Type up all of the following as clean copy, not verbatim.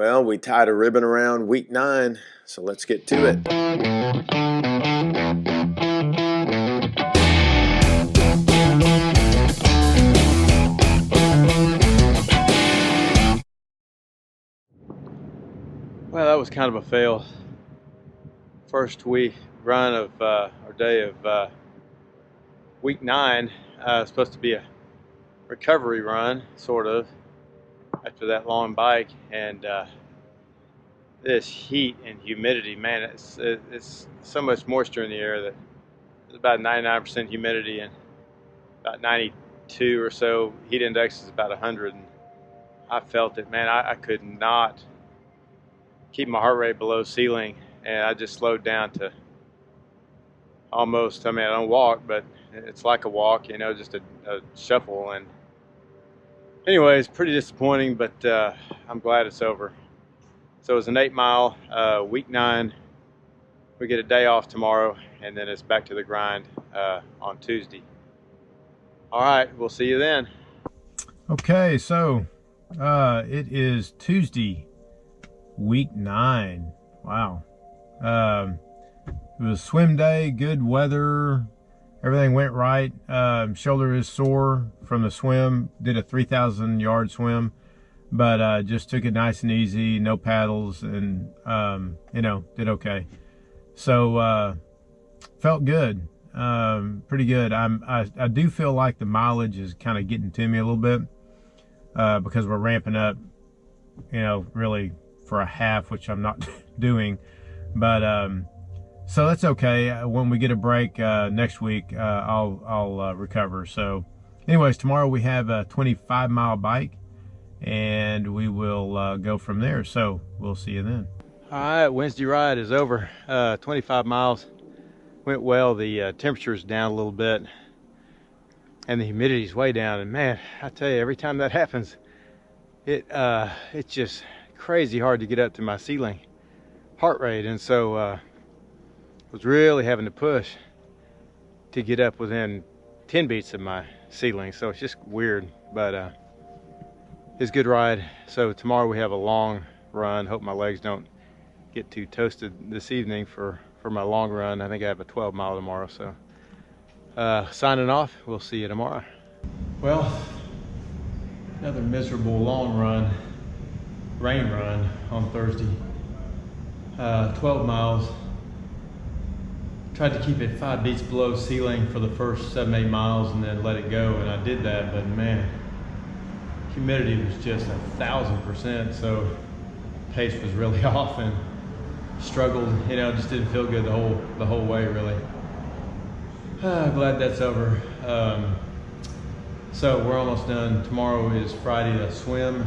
Well, we tied a ribbon around week 9, so let's get to it. Well, that was kind of a fail. First run of our day of week 9. Supposed to be a recovery run, sort of, after that long bike, and this heat and humidity, man, it's so much moisture in the air that it's about 99% humidity and about 92 or so. Heat index is about 100, and I felt it, man. I could not keep my heart rate below ceiling, and I just slowed down to almost, I mean, I don't walk, but it's like a walk, you know, just a shuffle. And anyways, pretty disappointing, but I'm glad it's over. So it was an 8-mile, week 9. We get a day off tomorrow, and then it's back to the grind on Tuesday. All right, we'll see you then. Okay, so it is Tuesday, week 9. Wow. It was a swim day, good weather, everything went right. Shoulder is sore from the swim, did a 3,000-yard swim, but just took it nice and easy, no paddles, and you know, did okay. So felt good, pretty good. I do feel like the mileage is kind of getting to me a little bit because we're ramping up, you know, really for a half, which I'm not doing, but so that's okay. When we get a break next week, I'll recover. So anyways, tomorrow we have a 25-mile bike, and we will go from there. So we'll see you then. All right, Wednesday ride is over. 25 miles went well. The temperature's down a little bit, and the humidity's way down. And man, I tell you, every time that happens, it's just crazy hard to get up to my ceiling heart rate. And so was really having to push to get up within 10 beats of my ceiling. So it's just weird, but it's a good ride. So tomorrow we have a long run. Hope my legs don't get too toasted this evening for my long run. I think I have a 12-mile tomorrow. So signing off. We'll see you tomorrow. Well, another miserable long run, rain run on Thursday. 12 miles. Tried to keep it 5 beats below ceiling for the first 7-8 miles and then let it go, and I did that, but man, humidity was just 1,000%, so pace was really off and struggled, you know, just didn't feel good the whole way, really. Glad that's over. So we're almost done. Tomorrow is Friday to swim,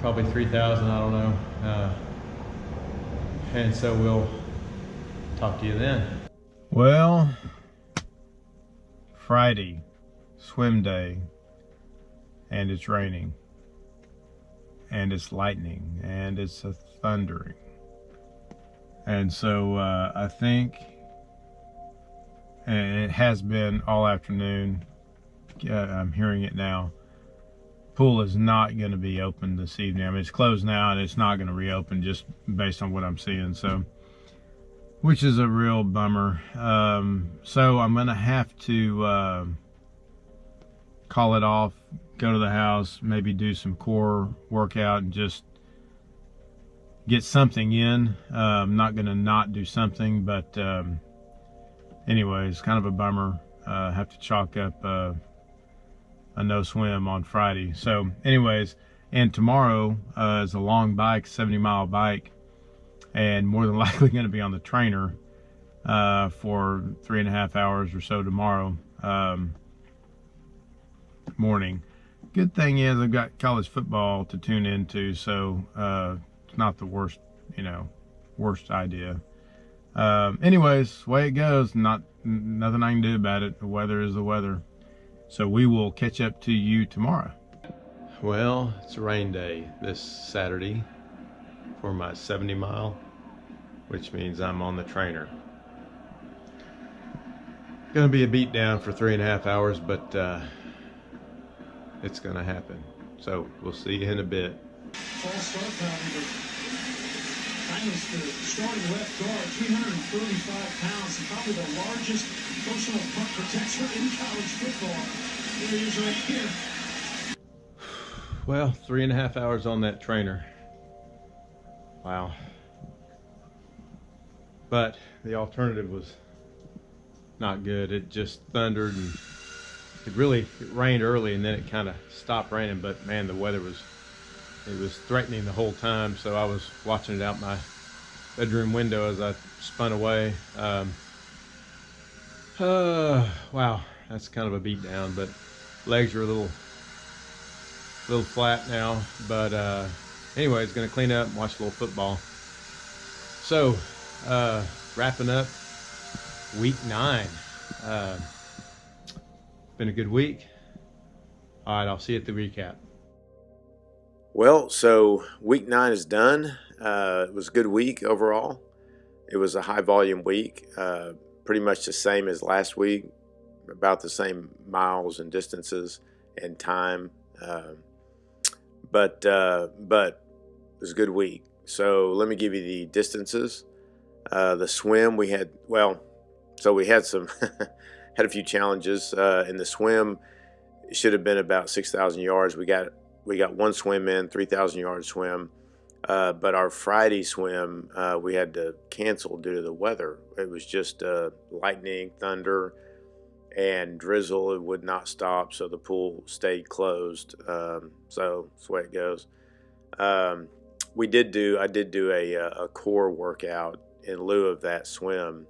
probably 3,000, I don't know, and so we'll talk to you then. Well, Friday, swim day, and it's raining, and it's lightning, and it's a thundering. And so I think, and it has been all afternoon, I'm hearing it now, pool is not going to be open this evening. I mean, it's closed now, and it's not going to reopen just based on what I'm seeing. So, which is a real bummer. So I'm gonna have to call it off, go to the house, maybe do some core workout and just get something in. I'm not gonna not do something, but anyways, kind of a bummer. Have to chalk up a no swim on Friday. So anyways, and tomorrow is a long bike, 70-mile bike, and more than likely going to be on the trainer for 3.5 hours or so tomorrow morning. Good thing is I've got college football to tune into, so it's not the worst, you know, worst idea. Anyways, way it goes. Nothing I can do about it. The weather is the weather. So we will catch up to you tomorrow. Well, it's a rain day this Saturday for my 70-mile, which means I'm on the trainer. Gonna be a beat down for 3.5 hours, but it's gonna happen. So we'll see you in a bit. False start penalty, but Hyman's the starting left guard, 335 pounds, and probably the largest personal punt protector in college football. There he is right here. Well, 3.5 hours on that trainer. Wow. But the alternative was not good. It just thundered, and it rained early, and then it kind of stopped raining. But man, the weather was threatening the whole time. So I was watching it out my bedroom window as I spun away. Wow, that's kind of a beat down, but legs are a little flat now. But anyways, gonna clean up and watch a little football. So wrapping up week 9. Been a good week. All right, I'll see you at the recap. Well, so week 9 is done. It was a good week overall. It was a high volume week, pretty much the same as last week, about the same miles and distances and time. But it was a good week. So let me give you the distances. The swim we had, some had a few challenges in the swim. It should have been about 6,000 yards. We got one swim in, 3,000 yard swim. But our Friday swim, we had to cancel due to the weather. It was just lightning, thunder, and drizzle. It would not stop, so the pool stayed closed. So that's the way it goes. I did do a core workout in lieu of that swim,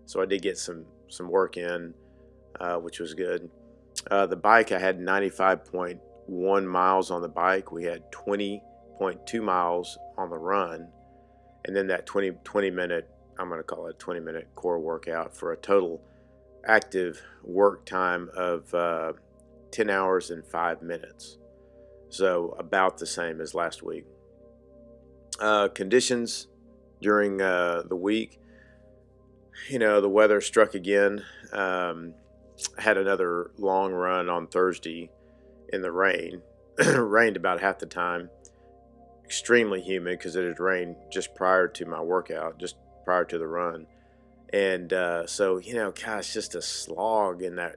so I did get some work in, which was good. The bike, I had 95.1 miles on the bike. We had 20.2 miles on the run, and then that 20 minute, I'm going to call it 20 minute core workout, for a total active work time of 10 hours and 5 minutes. So about the same as last week. Conditions during the week, the weather struck again. I had another long run on Thursday in the rain. Rained about half the time. Extremely humid because it had rained just prior to my workout, just prior to the run. And so, gosh, just a slog in that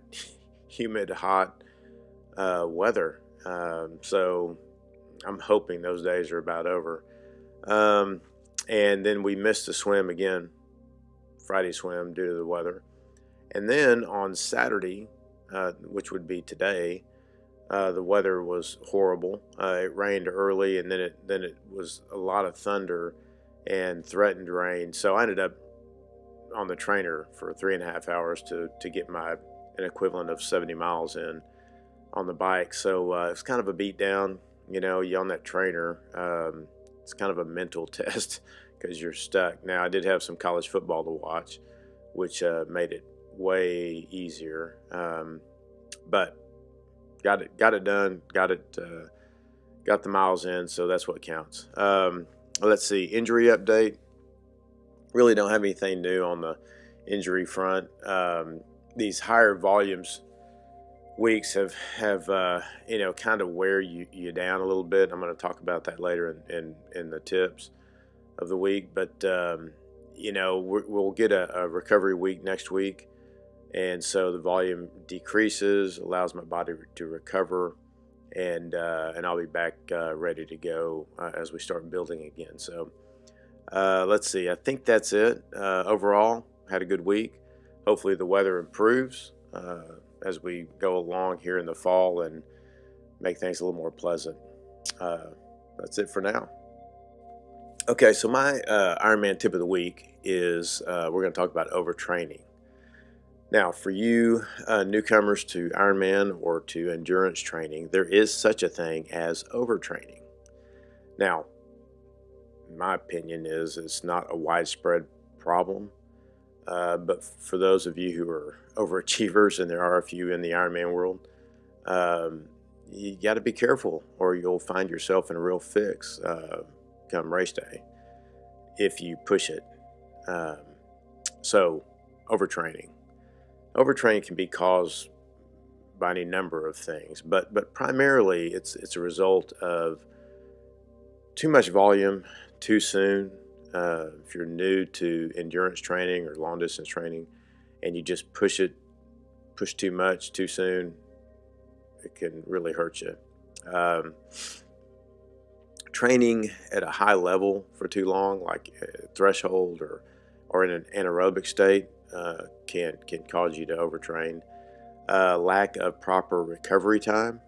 humid, hot weather. So I'm hoping those days are about over. And then we missed the swim again, Friday swim, due to the weather. And then on Saturday, which would be today, the weather was horrible. It rained early, and then it was a lot of thunder and threatened rain. So I ended up on the trainer for 3.5 hours to get an equivalent of 70 miles in on the bike. So it's kind of a beat down. You on that trainer, it's kind of a mental test because you're stuck. Now, I did have some college football to watch, which made it way easier. But got it done, got the miles in, so that's what counts. Let's see, injury update. Really don't have anything new on the injury front. These higher volumes weeks have kind of wear you down a little bit. I'm going to talk about that later in the tips of the week. But we'll get a recovery week next week, and so the volume decreases, allows my body to recover, and I'll be back ready to go as we start building again. So let's see. I think that's it. Overall, had a good week. Hopefully the weather improves as we go along here in the fall and make things a little more pleasant. That's it for now. Okay, so my Ironman tip of the week is we're going to talk about overtraining. Now, for you newcomers to Ironman or to endurance training, there is such a thing as overtraining. Now, my opinion is it's not a widespread problem, but for those of you who are overachievers, and there are a few in the Ironman world, you got to be careful or you'll find yourself in a real fix come race day if you push it. So overtraining can be caused by any number of things, but primarily it's a result of too much volume too soon. If you're new to endurance training or long distance training and you just push too much too soon, it can really hurt you. Training at a high level for too long, like threshold or in an anaerobic state, can cause you to overtrain. Lack of proper recovery time,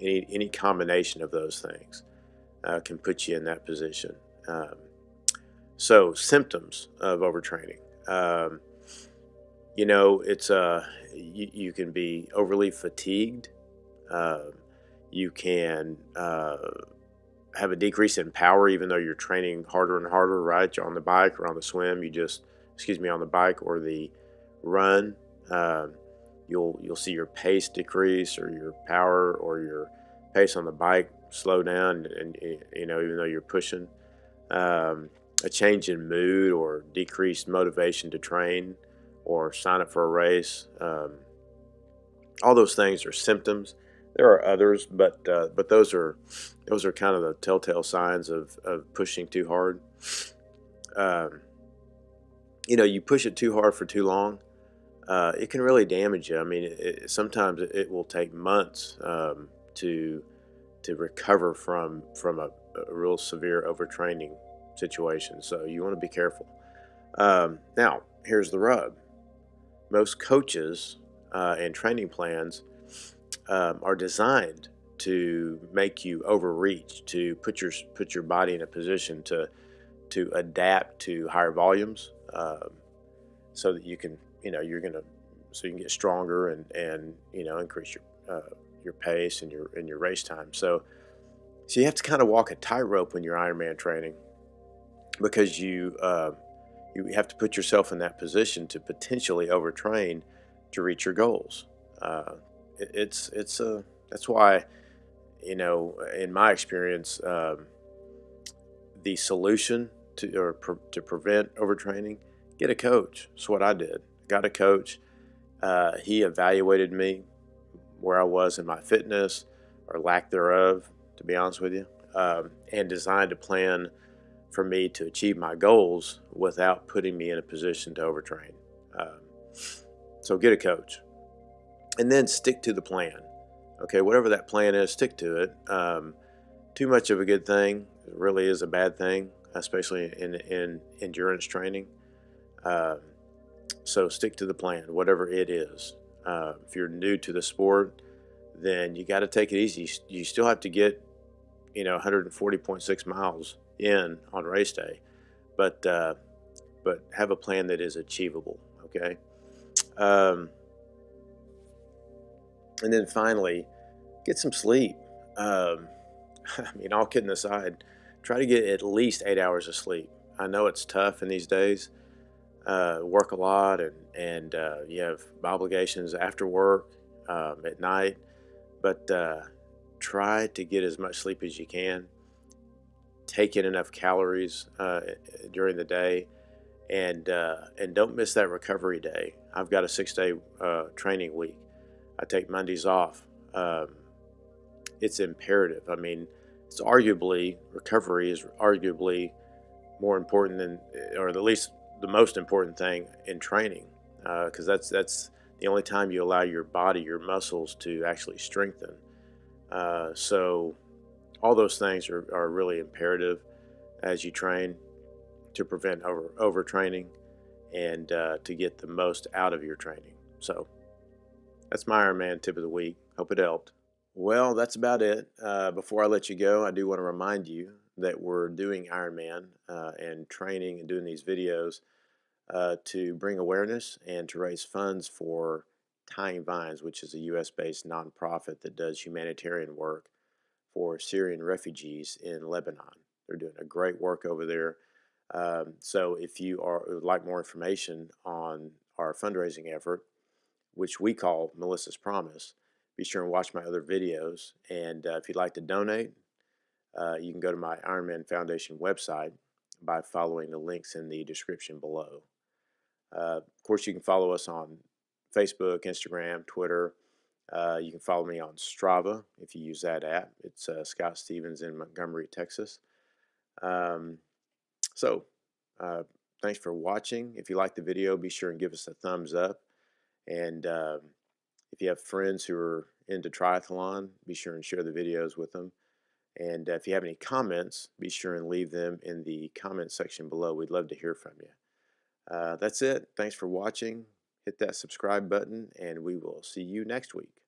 any combination of those things can put you in that position. So symptoms of overtraining. It's you can be overly fatigued. You can have a decrease in power, even though you're training harder and harder. Right, you're on the bike or on the swim. On the bike or the run. You'll see your pace decrease, or your power or your pace on the bike slow down, and even though you're pushing. A change in mood or decreased motivation to train or sign up for a race. All those things are symptoms. There are others, but those are kind of the telltale signs of pushing too hard. You push it too hard for too long, it can really damage you. I mean, sometimes it will take months to recover from a real severe overtraining situation. So you want to be careful. Now, here's the rub. Most coaches and training plans are designed to make you overreach, to put your body in a position to adapt to higher volumes, so that you can so you can get stronger and increase your pace and your race time. So you have to kind of walk a tightrope when you're Ironman training, because you have to put yourself in that position to potentially overtrain to reach your goals. That's why, in my experience, the solution to prevent overtraining, get a coach. That's what I did. Got a coach. He evaluated me, where I was in my fitness or lack thereof, to be honest with you, and designed a plan for me to achieve my goals without putting me in a position to overtrain. So get a coach, and then stick to the plan. Okay, whatever that plan is, stick to it. Too much of a good thing really is a bad thing, especially in endurance training. So stick to the plan, whatever it is. If you're new to the sport, then you got to take it easy. You still have to get 140.6 miles in on race day, but have a plan that is achievable. Okay. And then finally, get some sleep. I mean, all kidding aside, try to get at least 8 hours of sleep. I know it's tough in these days. Work a lot, and you have obligations after work, at night, but try to get as much sleep as you can. Take in enough calories during the day, and don't miss that recovery day. I've got a 6-day training week. I take Mondays off. It's imperative. I mean, recovery is arguably more important than, or at least the most important thing in training, because that's the only time you allow your body, your muscles, to actually strengthen. So all those things are really imperative as you train, to prevent overtraining and to get the most out of your training. So that's my Ironman tip of the week. Hope it helped. Well, that's about it. Before I let you go, I do want to remind you that we're doing Ironman and training and doing these videos to bring awareness and to raise funds for Tying Vines, which is a U.S.-based nonprofit that does humanitarian work for Syrian refugees in Lebanon. They're doing a great work over there. So if you would like more information on our fundraising effort, which we call Melissa's Promise, be sure and watch my other videos. And if you'd like to donate, you can go to my Ironman Foundation website by following the links in the description below. Of course, you can follow us on Facebook, Instagram, Twitter. You can follow me on Strava if you use that app. It's Scott Stevens in Montgomery, Texas. Um, so, thanks for watching. If you like the video, be sure and give us a thumbs up. And if you have friends who are into triathlon, be sure and share the videos with them. And if you have any comments, be sure and leave them in the comment section below. We'd love to hear from you. That's it. Thanks for watching. Hit that subscribe button, and we will see you next week.